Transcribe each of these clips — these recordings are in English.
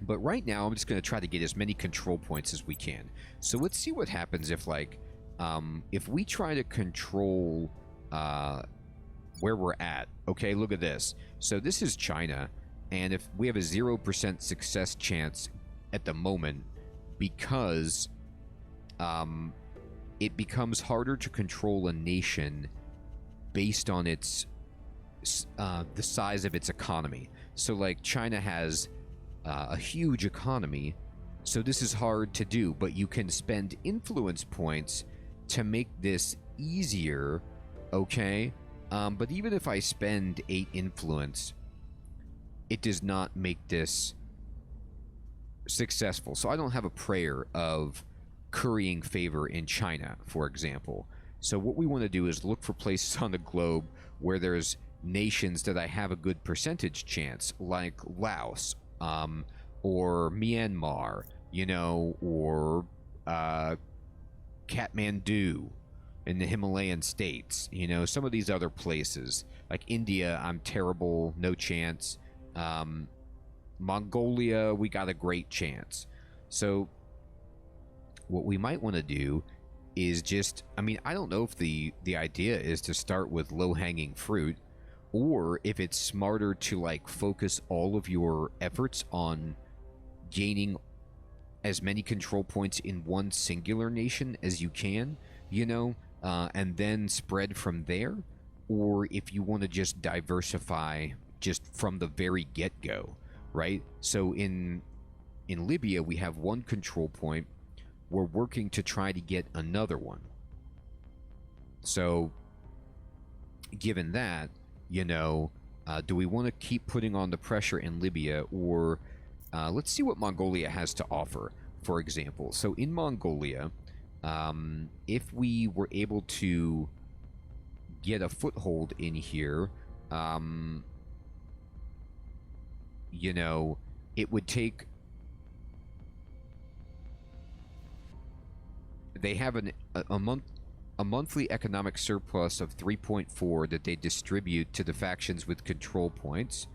But right now, I'm just going to try to get as many control points as we can. So let's see what happens if, like, if we try to control where we're at. Okay, look at this. So this is China, and if we have a 0% success chance at the moment because it becomes harder to control a nation based on its the size of its economy. So, like, China has a huge economy, so this is hard to do, but you can spend influence points to make this easier, okay? But even if I spend 8 influence, it does not make this successful. So I don't have a prayer of currying favor in China, for example. So what we want to do is look for places on the globe where there's nations that I have a good percentage chance, like Laos, or Myanmar, you know, or Kathmandu in the Himalayan states, you know, some of these other places. Like India, I'm terrible, no chance. Mongolia, we got a great chance. So what we might want to do is just, I mean, I don't know if the idea is to start with low-hanging fruit, or if it's smarter to, like, focus all of your efforts on gaining as many control points in one singular nation as you can, you know, and then spread from there, or if you want to just diversify just from the very get-go, right? So in Libya, we have one control point. We're working to try to get another one. So, given that, you know, do we want to keep putting on the pressure in Libya, or let's see what Mongolia has to offer, for example. So in Mongolia, if we were able to get a foothold in here, you know, it would take... They have a monthly economic surplus of 3.4 that they distribute to the factions with control points.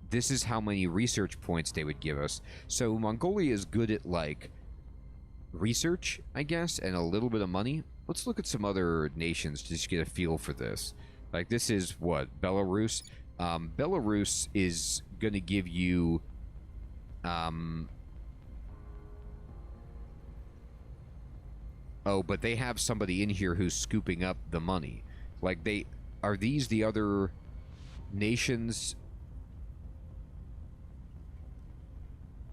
This is how many research points they would give us. So Mongolia is good at, like, research, I guess, and a little bit of money. Let's look at some other nations to just get a feel for this. Like, this is what? Belarus? Belarus is going to give you... oh, but they have somebody in here who's scooping up the money. Like, they... Are these the other nations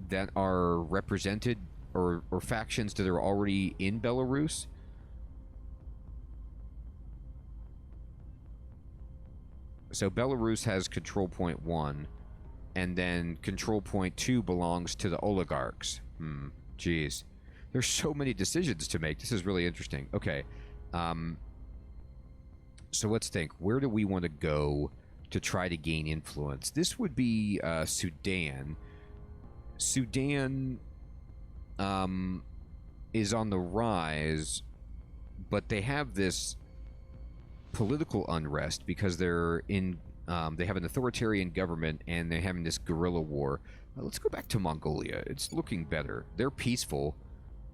that are represented, or factions that are already in Belarus? So Belarus has control point 1, and then control point 2 belongs to the oligarchs. Jeez. There's so many decisions to make. This is really interesting. Okay. So let's think. Where do we want to go to try to gain influence? This would be Sudan. Sudan is on the rise, but they have this political unrest because they're in... they have an authoritarian government, and they're having this guerrilla war. Let's go back to Mongolia. It's looking better. They're peaceful.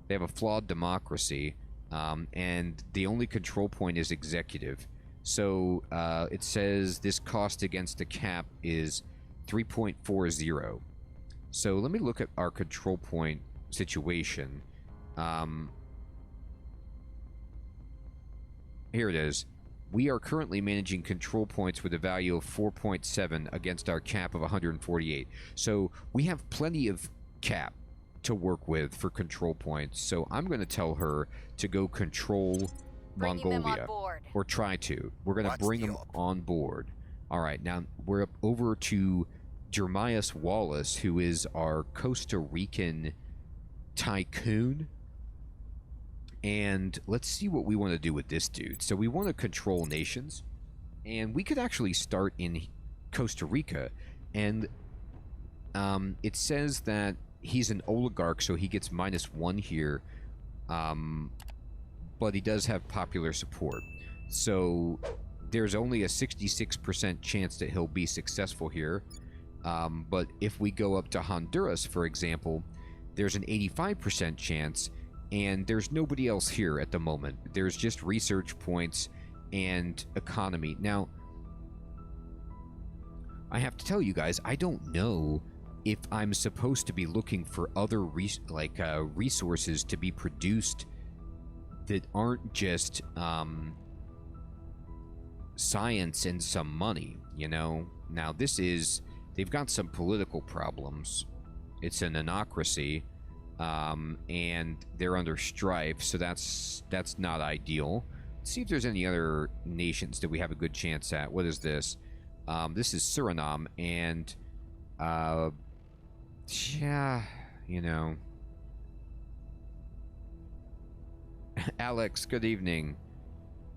They have a flawed democracy, and the only control point is executive. So it says this cost against the cap is 3.40. So let me look at our control point situation. Here it is. We are currently managing control points with a value of 4.7 against our cap of 148. So we have plenty of cap to work with for control points. So I'm going to tell her to go control Mongolia. Or try to. We're going to bring them on board. All right, now we're up over to Jeremias Wallace, who is our Costa Rican tycoon. And let's see what we want to do with this dude. So we want to control nations, and we could actually start in Costa Rica. And it says that he's an oligarch, so he gets -1 here, but he does have popular support. So there's only a 66% chance that he'll be successful here. But if we go up to Honduras, for example, there's an 85% chance, and there's nobody else here at the moment. There's just research points and economy. Now, I have to tell you guys, I don't know if I'm supposed to be looking for other resources to be produced that aren't just science and some money, you know? Now, they've got some political problems. It's an anocracy, and they're under strife, so that's not ideal. Let's see if there's any other nations that we have a good chance at. What is this? This is Suriname, and yeah, you know. Alex, good evening.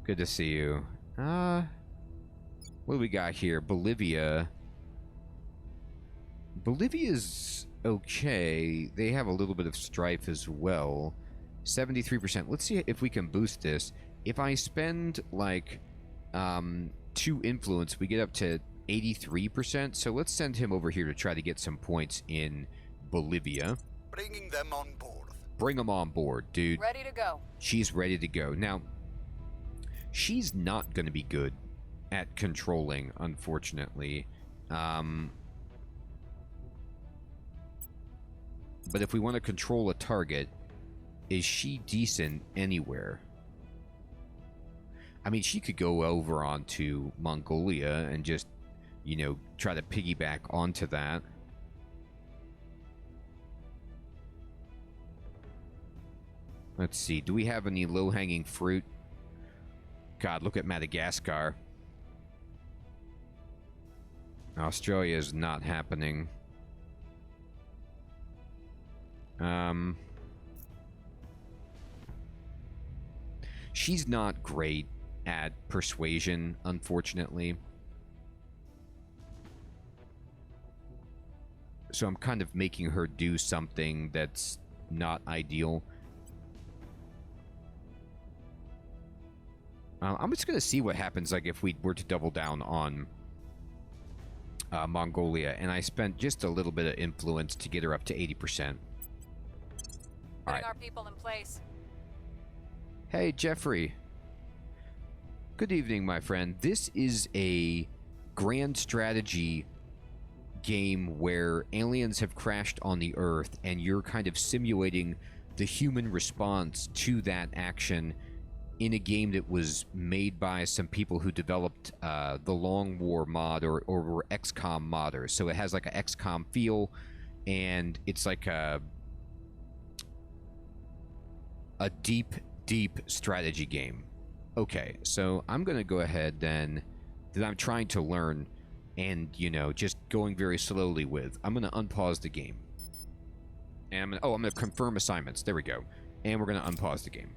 Good to see you. What do we got here? Bolivia. Bolivia's okay. They have a little bit of strife as well. 73%. Let's see if we can boost this. If I spend like 2 influence, we get up to 83%. So let's send him over here to try to get some points in Bolivia. Bringing them on board. Bring them on board, dude. Ready to go. She's ready to go. Now, she's not going to be good at controlling, unfortunately. But if we want to control a target, is she decent anywhere? I mean, she could go over onto Mongolia and just, you know, try to piggyback onto that. Let's see. Do we have any low-hanging fruit? God, look at Madagascar. Australia is not happening. She's not great at persuasion, unfortunately. So I'm kind of making her do something that's not ideal. I'm just going to see what happens like if we were to double down on Mongolia, and I spent just a little bit of influence to get her up to 80%. Putting our people in place. Hey, Jeffrey. Good evening, my friend. This is a grand strategy game where aliens have crashed on the Earth, and you're kind of simulating the human response to that action in a game that was made by some people who developed the Long War mod or were XCOM modders. So it has like a XCOM feel, and it's like a deep strategy game. Okay, so I'm gonna go ahead then that I'm trying to learn and, you know, just going very slowly with. I'm gonna unpause the game. And I'm gonna confirm assignments. There we go. And we're gonna unpause the game.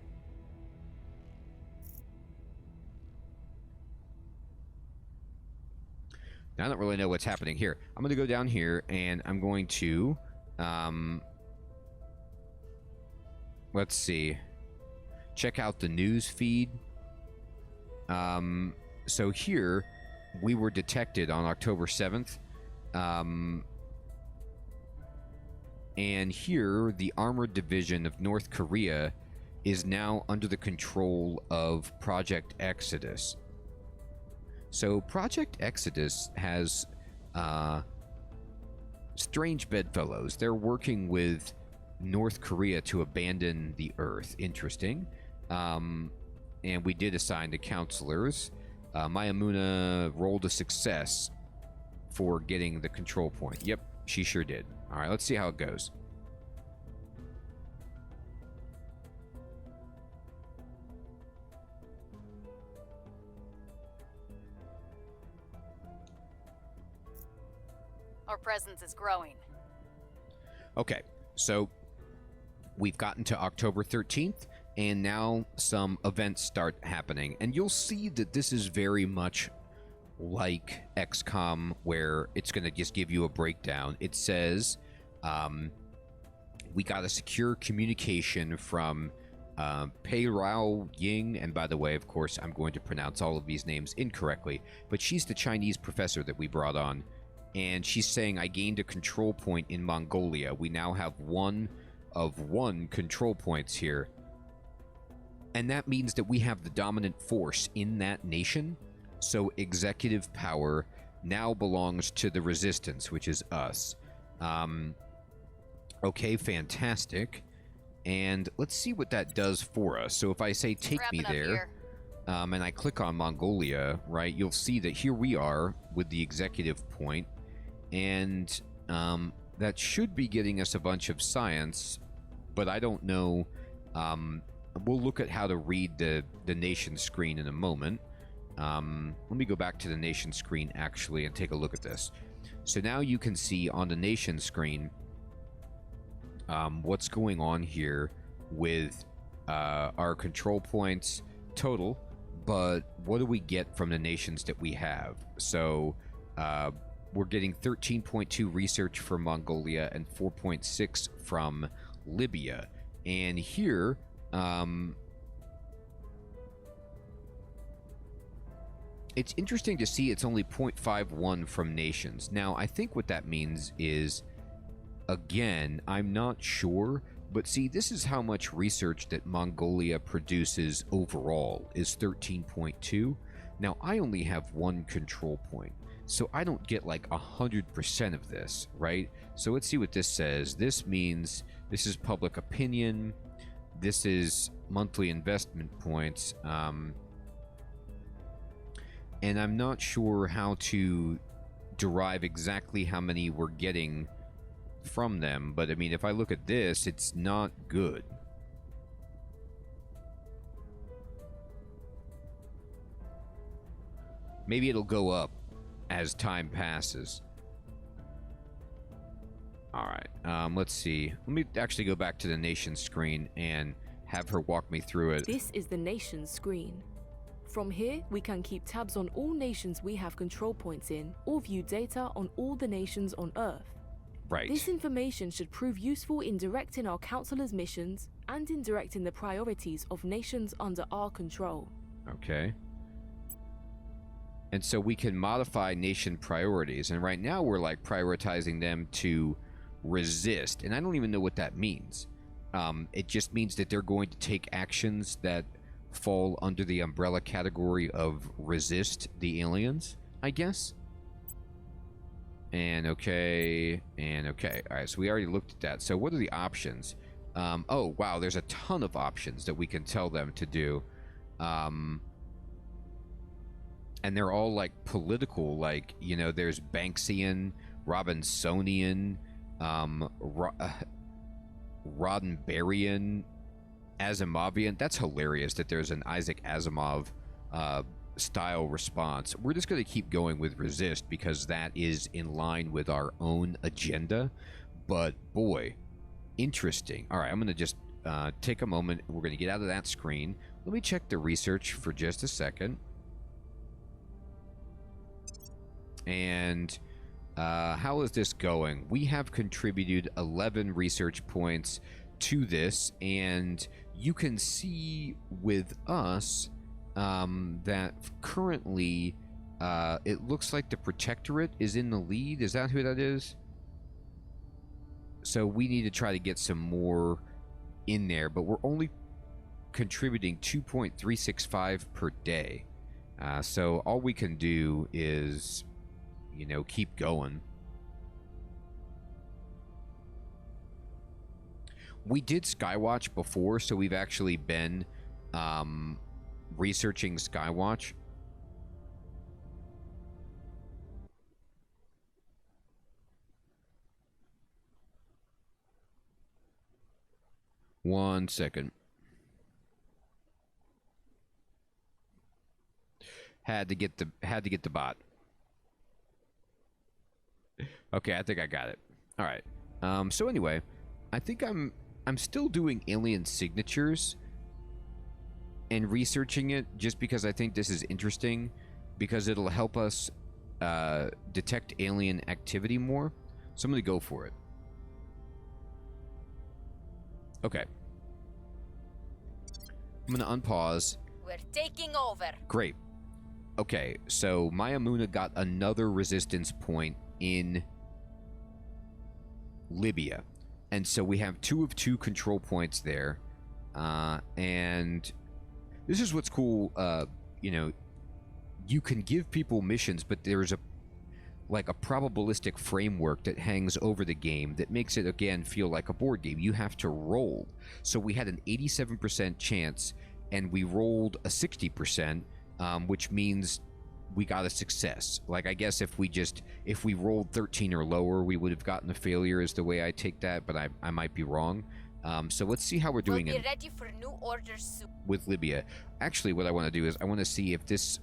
Now, I don't really know what's happening here. I'm going to go down here, and I'm going to, let's see, check out the news feed. So here, we were detected on October 7th. And here, the Armored Division of North Korea is now under the control of Project Exodus. So Project Exodus has strange bedfellows. They're working with North Korea to abandon the Earth. Interesting. And we did assign the counselors. Mayamuna rolled a success for getting the control point. Yep, she sure did. All right, let's see how it goes. Our presence is growing. Okay, so we've gotten to October 13th, and now some events start happening. And you'll see that this is very much like XCOM, where it's going to just give you a breakdown. It says, we got a secure communication from Pei Rao Ying, and by the way, of course, I'm going to pronounce all of these names incorrectly, but she's the Chinese professor that we brought on, and she's saying, I gained a control point in Mongolia. We now have 1 of 1 control points here. And that means that we have the dominant force in that nation, so executive power now belongs to the resistance, which is us. Okay, fantastic. And let's see what that does for us. So if I say take me there, and I click on Mongolia, right, you'll see that here we are with the executive point. And that should be getting us a bunch of science, but I don't know. We'll look at how to read the nation screen in a moment. Let me go back to the nation screen, actually, and take a look at this. So now you can see on the nation screen what's going on here with our control points total, but what do we get from the nations that we have? So we're getting 13.2 research from Mongolia and 4.6 from Libya. And here, it's interesting to see it's only 0.51 from nations. Now, I think what that means is, again, I'm not sure, but see, this is how much research that Mongolia produces overall, is 13.2. Now, I only have 1 control point, so I don't get like 100% of this, right? So let's see what this says. This means this is public opinion. This is monthly investment points. And I'm not sure how to derive exactly how many we're getting from them. But I mean, if I look at this, it's not good. Maybe it'll go up as time passes. All right, let's see. Let me actually go back to the nation screen and have her walk me through it. This is the nations screen. From here, we can keep tabs on all nations we have control points in, or view data on all the nations on Earth. Right. This information should prove useful in directing our counselors' missions and in directing the priorities of nations under our control. Okay. And so we can modify nation priorities, and right now we're like prioritizing them to resist, and I don't even know what that means. It just means that they're going to take actions that fall under the umbrella category of resist the aliens, I guess. And okay, and okay. All right, so we already looked at that. So what are the options? Oh, wow, there's a ton of options that we can tell them to do. And they're all like political, like, you know, there's Banksian, Robinsonian, Roddenberryan, Asimovian. That's hilarious that there's an Isaac Asimov style response. We're just going to keep going with resist because that is in line with our own agenda. But boy, interesting. All right, I'm going to just take a moment. We're going to get out of that screen. Let me check the research for just a second. And how is this going? We have contributed 11 research points to this, and you can see with us that currently it looks like the Protectorate is in the lead. Is that who that is? So we need to try to get some more in there, but we're only contributing 2.365 per day. So all we can do is, you know, keep going. We did Skywatch before, so we've actually been researching Skywatch. One second. Had to get the bot. Okay, I think I got it. All right. So anyway, I think I'm still doing alien signatures and researching it just because I think this is interesting, because it'll help us detect alien activity more. So I'm going to go for it. Okay. I'm going to unpause. We're taking over. Great. Okay, so Mayamuna got another resistance point in Libya. And so we have 2 of 2 control points there. And this is what's cool. You know, you can give people missions, but there's a probabilistic framework that hangs over the game that makes it, again, feel like a board game. You have to roll. So we had an 87% chance, and we rolled a 60%, which means we got a success. Like, I guess if we rolled 13 or lower, we would have gotten a failure is the way I take that, but I might be wrong. So let's see how we're doing We'll be ready for new orders soon. With Libya. Actually, what I want to do is I want to see if this...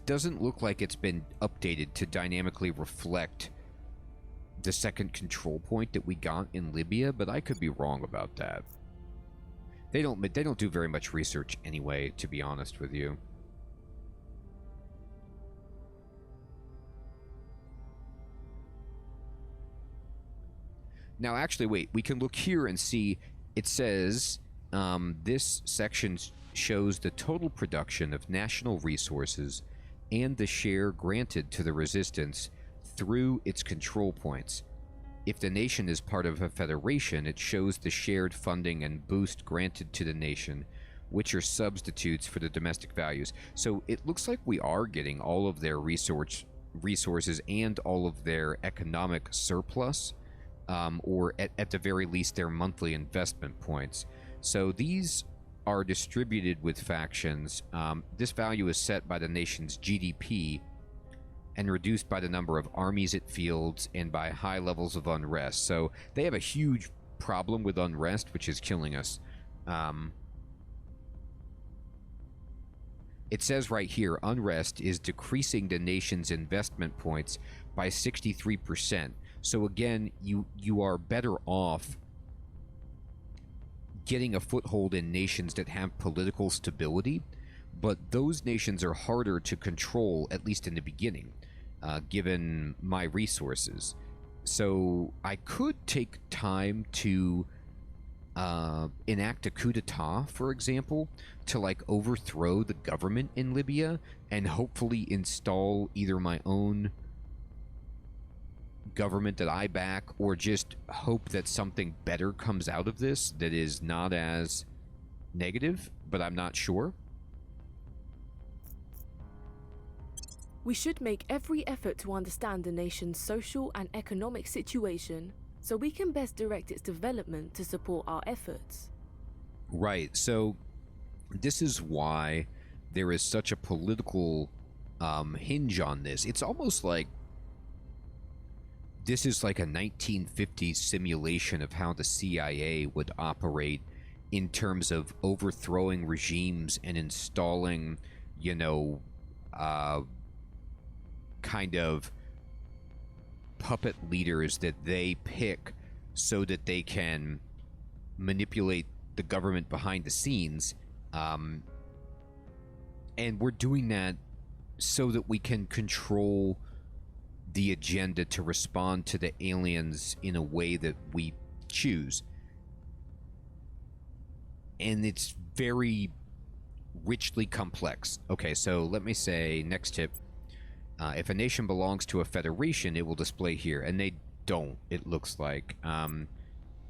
doesn't look like it's been updated to dynamically reflect the second control point that we got in Libya, but I could be wrong about that. They don't do very much research anyway, to be honest with you. Now, actually, wait. We can look here and see. It says this section shows the total production of national resources and the share granted to the resistance through its control points. If the nation is part of a federation, it shows the shared funding and boost granted to the nation, which are substitutes for the domestic values. So it looks like we are getting all of their resources and all of their economic surplus, or at the very least their monthly investment points. So these are distributed with factions. This value is set by the nation's GDP and reduced by the number of armies it fields and by high levels of unrest. So they have a huge problem with unrest, which is killing us. It says right here, unrest is decreasing the nation's investment points by 63%. So again, you are better off getting a foothold in nations that have political stability, but those nations are harder to control, at least in the beginning, given my resources. So I could take time to enact a coup d'etat, for example, to like overthrow the government in Libya and hopefully install either my own government that I back, or just hope that something better comes out of this that is not as negative, but I'm not sure. We should make every effort to understand the nation's social and economic situation so we can best direct its development to support our efforts. Right, so this is why there is such a political hinge on this. It's almost like this is like a 1950s simulation of how the CIA would operate in terms of overthrowing regimes and installing, you know, kind of puppet leaders that they pick so that they can manipulate the government behind the scenes. And we're doing that so that we can control the agenda to respond to the aliens in a way that we choose. And it's very richly complex. Okay, so let me say, next tip. If a nation belongs to a federation, it will display here. And they don't, it looks like.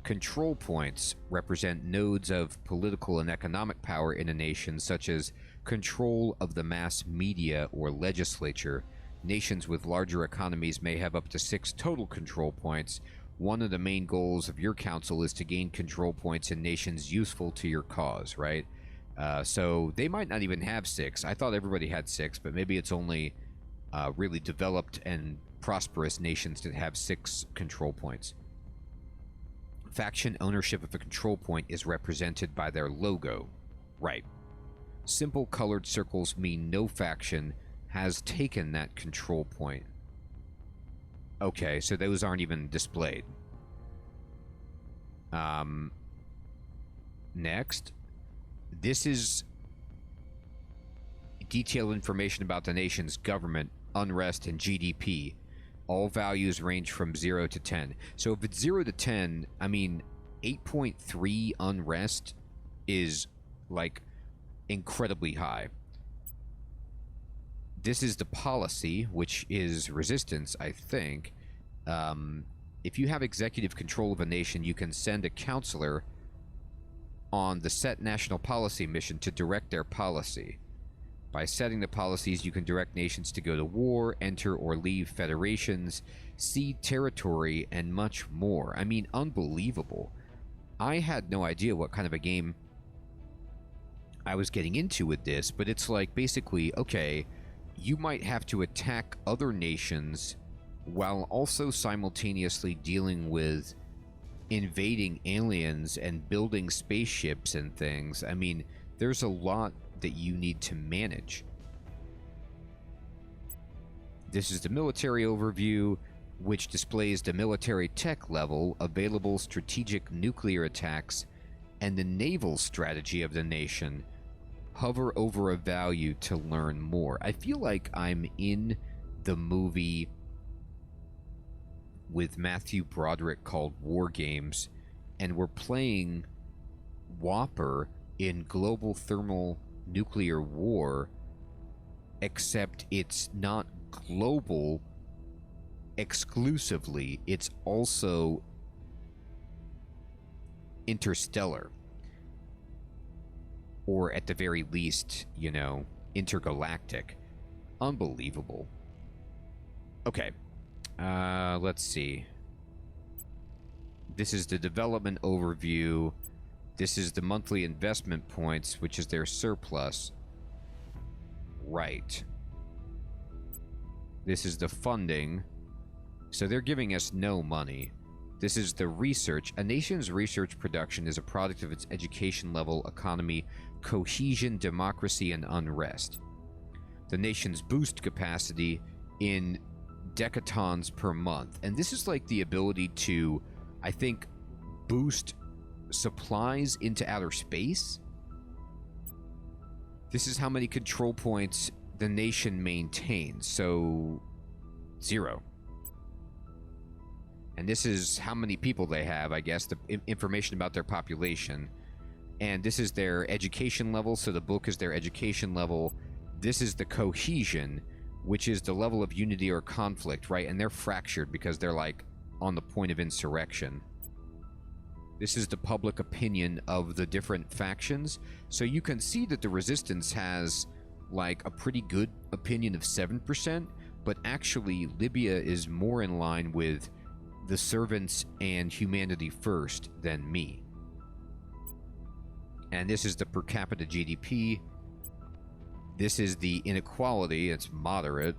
Control points represent nodes of political and economic power in a nation, such as control of the mass media or legislature. Nations with larger economies may have up to 6 total control points. One of the main goals of your council is to gain control points in nations useful to your cause, right? So they might not even have 6. I thought everybody had 6, but maybe it's only really developed and prosperous nations that have 6 control points. Faction ownership of a control point is represented by their logo. Right. Simple colored circles mean no faction has taken that control point. Okay, so those aren't even displayed. Next. This is detailed information about the nation's government, unrest, and GDP. All values range from 0 to 10. So if it's 0 to 10, I mean, 8.3 unrest is, like, incredibly high. This is the policy, which is resistance, I think. If you have executive control of a nation, you can send a counselor on the set national policy mission to direct their policy. By setting the policies, you can direct nations to go to war, enter or leave federations, cede territory, and much more. I mean, unbelievable. I had no idea what kind of a game I was getting into with this, but it's like, basically, okay, you might have to attack other nations while also simultaneously dealing with invading aliens and building spaceships and things. I mean, there's a lot that you need to manage. This is the military overview, which displays the military tech level, available strategic nuclear attacks, and the naval strategy of the nation. Hover over a value to learn more. I feel like I'm in the movie with Matthew Broderick called War Games, and we're playing Whopper in global thermal nuclear war, except it's not global exclusively, it's also interstellar, or at the very least, you know, intergalactic. Unbelievable. Okay, let's see. This is the development overview. This is the monthly investment points, which is their surplus. Right. This is the funding. So they're giving us no money. This is the research. A nation's research production is a product of its education level, economy, cohesion, democracy, and unrest. The nation's boost capacity in decatons per month. And this is like the ability to, I think, boost supplies into outer space. This is how many control points the nation maintains. So, 0. And this is how many people they have, I guess, the information about their population. And this is their education level, so the book is their education level. This is the cohesion, which is the level of unity or conflict, right? And they're fractured because they're, like, on the point of insurrection. This is the public opinion of the different factions. So you can see that the resistance has, like, a pretty good opinion of 7%, but actually Libya is more in line with the servants and humanity first than me. And this is the per capita GDP. This is the inequality, it's moderate.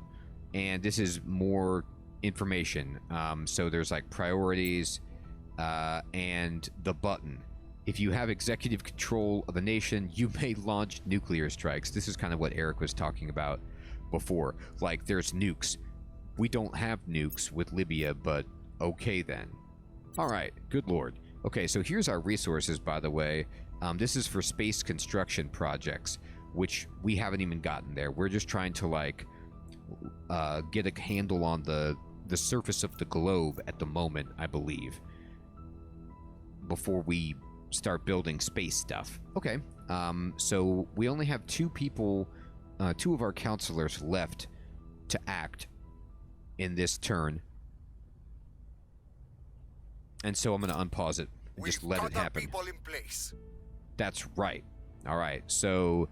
And this is more information. So there's like priorities and the button. If you have executive control of a nation, you may launch nuclear strikes. This is kind of what Eric was talking about before. Like, there's nukes. We don't have nukes with Libya, but okay then. All right, good lord. Okay, so here's our resources, by the way. This is for space construction projects, which we haven't even gotten there. We're just trying to, like, get a handle on the surface of the globe at the moment, I believe, before we start building space stuff. Okay, so we only have 2 people, 2 of our counselors left to act in this turn. And so I'm going to unpause it and just let it happen. People in place. That's right. All right, so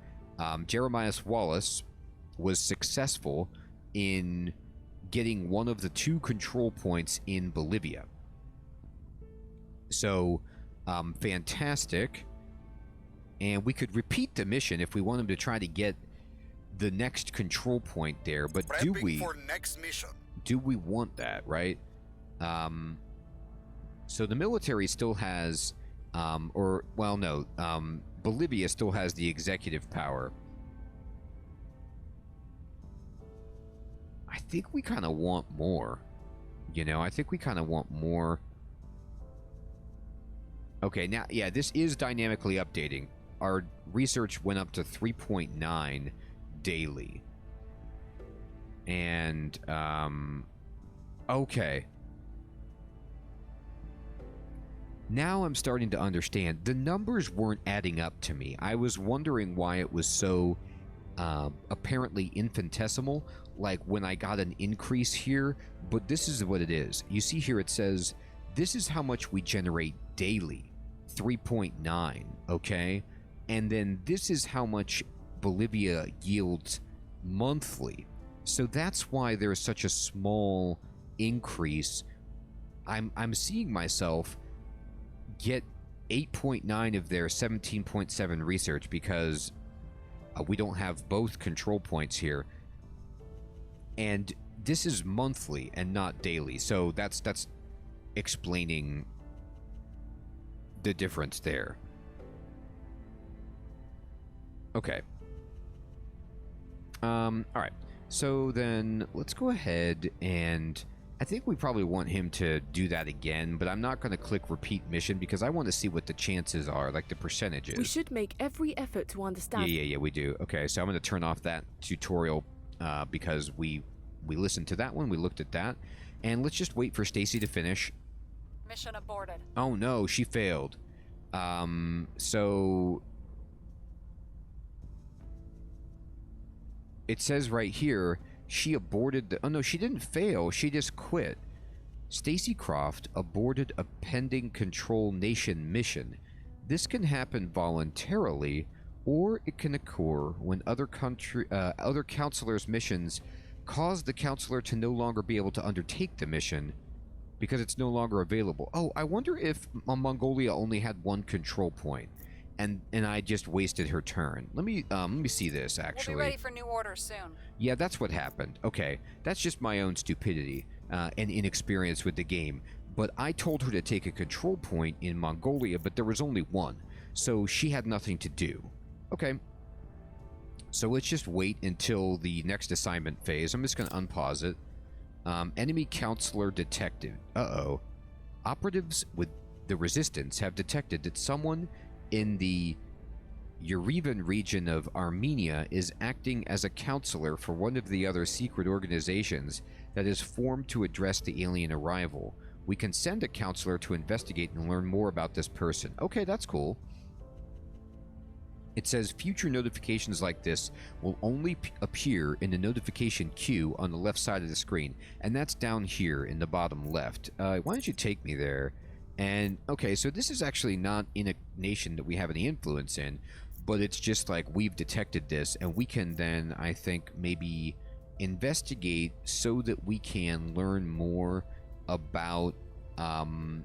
Jeremiah Wallace was successful in getting one of the 2 control points in Bolivia. So, fantastic. And we could repeat the mission if we want him to try to get the next control point there. But do we? For next mission. Do we want that, right? So the military still has, Bolivia still has the executive power. I think we kind of want more. You know, I think we kind of want more. Okay, now, yeah, this is dynamically updating. Our research went up to 3.9 daily. And, Okay. Now I'm starting to understand. The numbers weren't adding up to me. I was wondering why it was so apparently infinitesimal, like when I got an increase here, but this is what it is. You see here it says, this is how much we generate daily, 3.9, okay? And then this is how much Bolivia yields monthly. So that's why there's such a small increase. I'm seeing myself get 8.9 of their 17.7 research because we don't have both control points here. And this is monthly and not daily. So that's explaining the difference there. Okay. All right. So then let's go ahead and I think we probably want him to do that again, but I'm not going to click repeat mission because I want to see what the chances are, like the percentages. We should make every effort to understand. Yeah, we do. Okay, so I'm going to turn off that tutorial because we listened to that one, we looked at that, and let's just wait for Stacy to finish. Mission aborted. Oh no, she failed. So it says right here, she aborted the... Oh, no, she didn't fail. She just quit. Stacy Croft aborted a pending Control Nation mission. This can happen voluntarily, or it can occur when other counselors' missions cause the counselor to no longer be able to undertake the mission because it's no longer available. Oh, I wonder if Mongolia only had one control point. And I just wasted her turn. Let me see this, actually. We'll be ready for new orders soon. Yeah, that's what happened. Okay, that's just my own stupidity and inexperience with the game. But I told her to take a control point in Mongolia, but there was only one. So she had nothing to do. Okay. So let's just wait until the next assignment phase. I'm just going to unpause it. Enemy counselor detected. Uh-oh. Operatives with the resistance have detected that someone in the Yerevan region of Armenia is acting as a counselor for one of the other secret organizations that is formed to address the alien arrival. We can send a counselor to investigate and learn more about this person. Okay, that's cool. It says future notifications like this will only appear in the notification queue on the left side of the screen, and that's down here in the bottom left. Why don't you take me there? And, okay, so this is actually not in a nation that we have any influence in, but it's just like we've detected this, and we can then, I think, maybe investigate so that we can learn more about the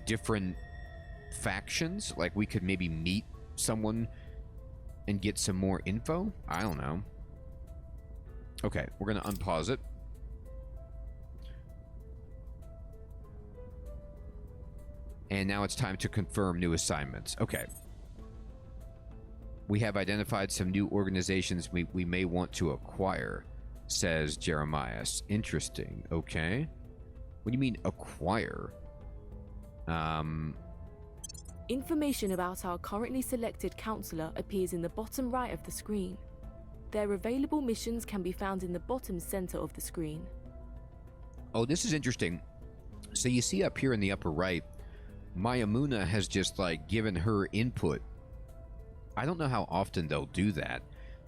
different factions. Like, we could maybe meet someone and get some more info? I don't know. Okay, we're going to unpause it. And now it's time to confirm new assignments. Okay. We have identified some new organizations we may want to acquire, says Jeremias. Interesting. Okay. What do you mean, acquire? Information about our currently selected counselor appears in the bottom right of the screen. Their available missions can be found in the bottom center of the screen. Oh, this is interesting. So you see up here in the upper right, Mayamuna has just, like, given her input. I don't know how often they'll do that,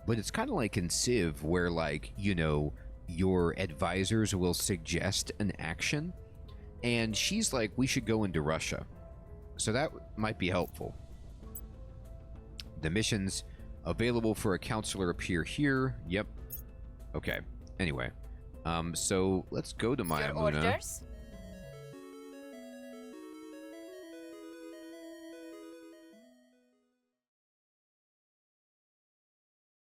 but it's kind of like in Civ where, like, you know, your advisors will suggest an action, and she's like, we should go into Russia. So that might be helpful. The missions available for a counselor appear here. Yep. Okay. Anyway, so let's go to Your Mayamuna. orders?